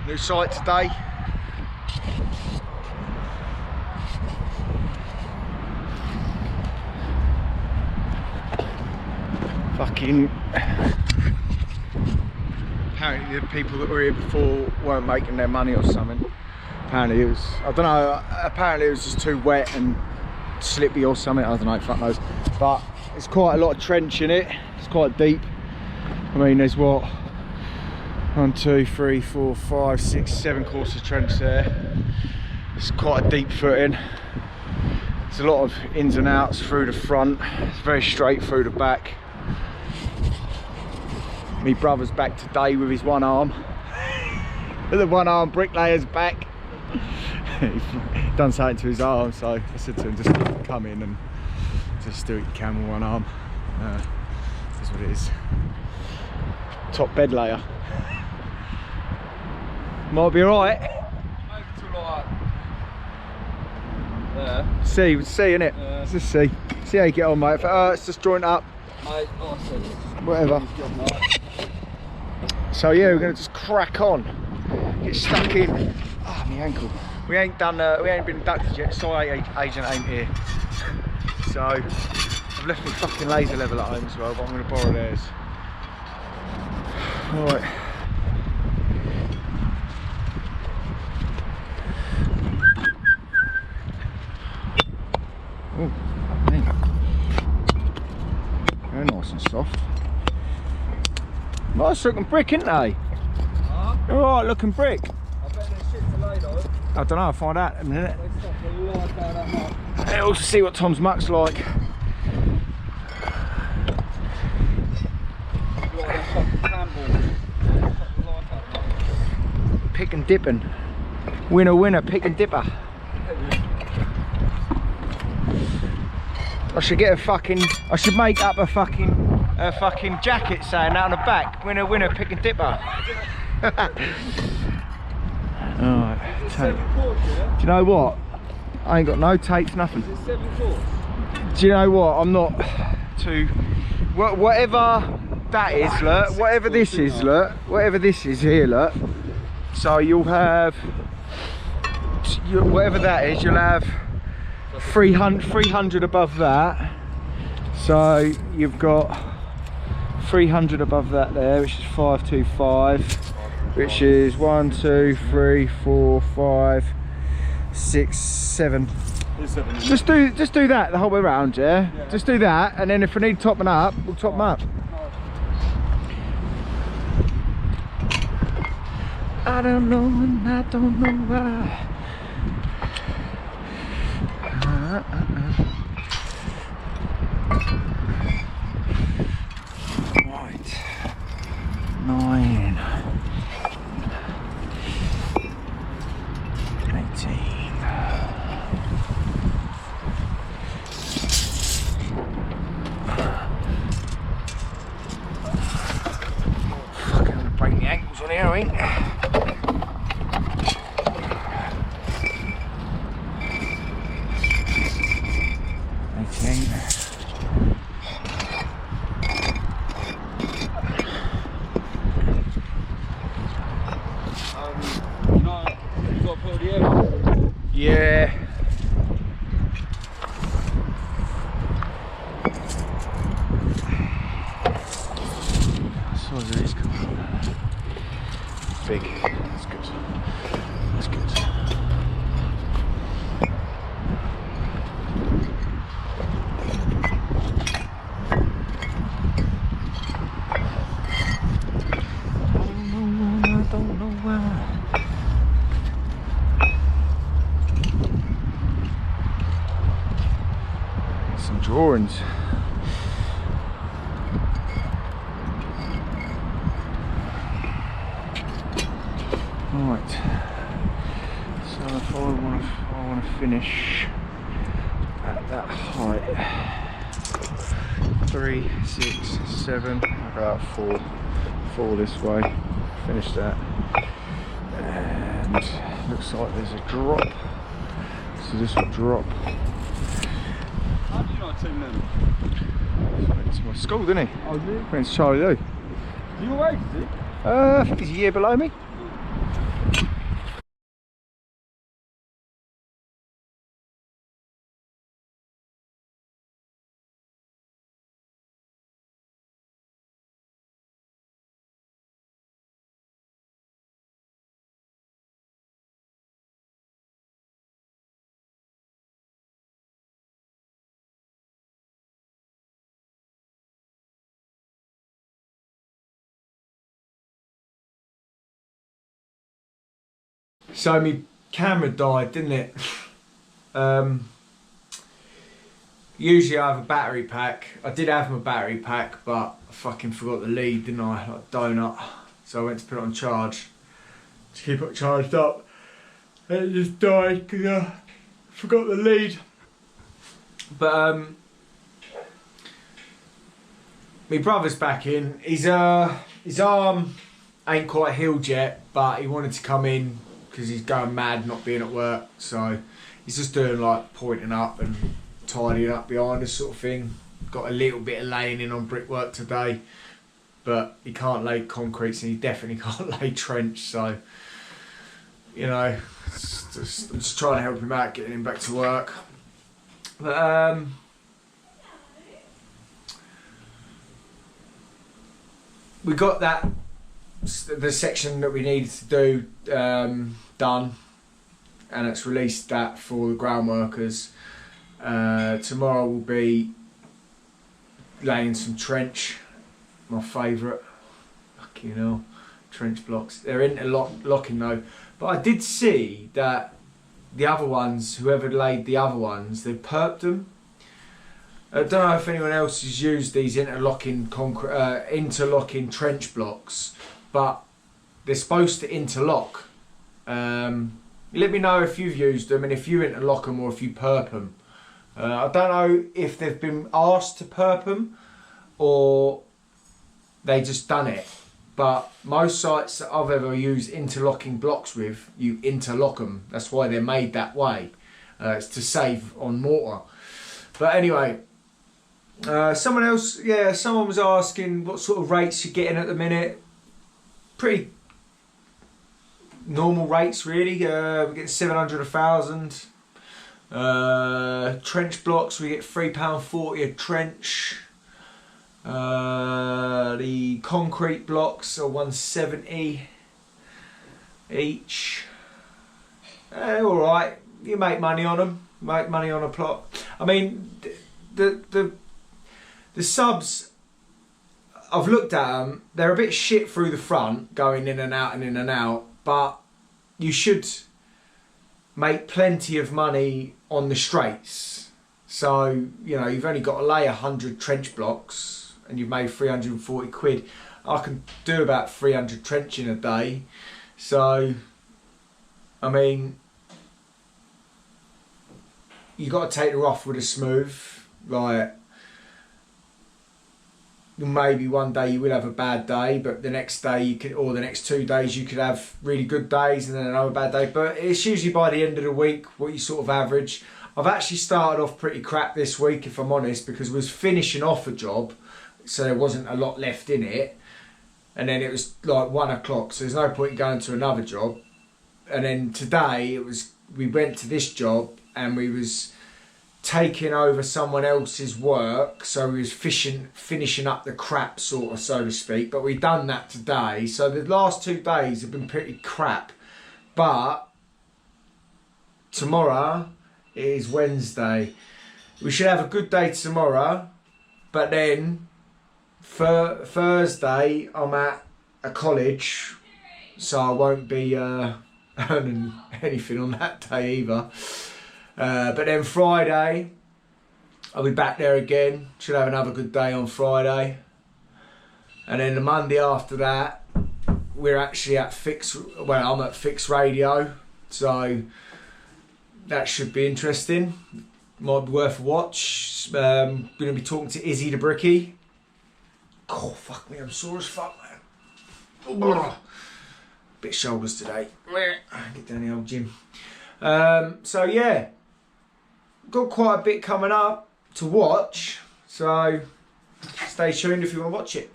New site today. Fucking. Apparently the people that were here before weren't making their money or something. Apparently it was, I don't know, apparently it was just too wet and slippy or something, I don't know, fuck knows. But it's quite a lot of trench in it, it's quite deep. I mean, there's what, 1, 2, 3, 4, 5, 6, 7 courses of trench there. It's quite a deep footing. There's a lot of ins and outs through the front. It's very straight through the back. My brother's back today with his one arm. The one arm bricklayer's back. He done something to his arm, so I said to him, just come in and just do what you can with one arm. That's what it is. Top bed layer. Might be alright. See innit? Yeah. Let's just see how you get on, mate. If it hurts, just joint up. Mate, whatever. So yeah, we're gonna just crack on. Get stuck in. Ah, my ankle. We ain't been inducted yet. Site agent ain't here. So I've left my fucking laser level at home as well, but I'm gonna borrow theirs. Alright. Oh, man. They're nice and soft. Nice looking brick, isn't they? Alright looking brick. I bet they're shit to lay though. I don't know, I'll find out in a minute. They stuff a lot out that muck. I'll also see what Tom's muck's like. Like that fucking handball. Pick and dipping. Winner, winner, pick and dipper. I should get a fucking, I should make up a fucking jacket saying that on the back. Winner, winner, pick and dipper. Alright, tape. Do you know what? I ain't got no tapes, nothing. Is it 7 quarts? Do you know what? I'm not too... Whatever that is, look. Whatever this is, look. Whatever this is here, look. So you'll have... Whatever that is, you'll have 300 above that. So you've got 300 above that there, which is 525. Which is 1, 2, 3, 4, 5, 6, 7. Just do that the whole way around, yeah? Just do that, and then if we need topping up, we'll top them up. I don't know and I don't know why. Right. 9. 18. Fucking break the ankles on here, ain't I? 18. Yeah. So it is big. That's good. That's good. I don't know why. Some drawings. Right. So if I want to finish at that height, 3, 6, 7, about 4 this way. Finish that, and looks like there's a drop. So this will drop. How do you not team them? It's my school, didn't he? Oh, do you? Went to Charlie Lou. Your age, is it? I think he's a year below me. So my camera died, didn't it? Usually I have a battery pack. I did have my battery pack, but I fucking forgot the lead, didn't I? Like a donut. So I went to put it on charge to keep it charged up. And it just died because I forgot the lead. But my brother's back in. His arm ain't quite healed yet, but he wanted to come in because he's going mad not being at work. So he's just doing like pointing up and tidying up behind us sort of thing. Got a little bit of laying in on brickwork today, but he can't lay concrete and he definitely can't lay trench. So, you know, I'm just trying to help him out, getting him back to work. But we got the section that we needed to do done, and it's released that for the ground workers. Tomorrow will be laying some trench, my favourite. Fucking hell, trench blocks. They're interlocking though, but I did see that the other ones, whoever laid the other ones, they perped them. I don't know if anyone else has used these interlocking trench blocks, but they're supposed to interlock. Let me know if you've used them and if you interlock them or if you perp them. I don't know if they've been asked to perp them or they just done it. But most sites that I've ever used interlocking blocks with, you interlock them. That's why they're made that way. It's to save on mortar. But anyway, someone was asking what sort of rates you're getting at the minute. Pretty normal rates really. We're getting 700 a thousand. Trench blocks, we get £3.40 a trench. The concrete blocks are 170 each. All right, you make money on them. Make money on a plot. I mean, the subs, I've looked at them. They're a bit shit through the front, going in and out and in and out. But you should make plenty of money on the straights. So, you know, you've only got to lay 100 trench blocks and you've made 340 quid. I can do about 300 trench in a day. So, I mean, you got to take the rough with the smooth. Like, maybe one day you will have a bad day, but the next day you could, or the next 2 days you could have really good days and then another bad day. But it's usually by the end of the week what you sort of average. I've actually started off pretty crap this week, if I'm honest, because we was finishing off a job, so there wasn't a lot left in it, and then it was like 1 o'clock, so there's no point in going to another job. And then today we went to this job and we was taking over someone else's work, so we was finishing up the crap, sort of, so to speak. But we done that today, so the last 2 days have been pretty crap. But tomorrow is Wednesday. We should have a good day tomorrow, but then for Thursday I'm at a college, so I won't be earning anything on that day either. But then Friday, I'll be back there again. Should have another good day on Friday. And then the Monday after that, we're actually at I'm at Fix Radio. So that should be interesting. Might be worth a watch. Going to be talking to Izzy the Bricky. Oh, fuck me, I'm sore as fuck, man. Bit shoulders today. Get down the old gym. So yeah, got quite a bit coming up to watch, so stay tuned if you want to watch it.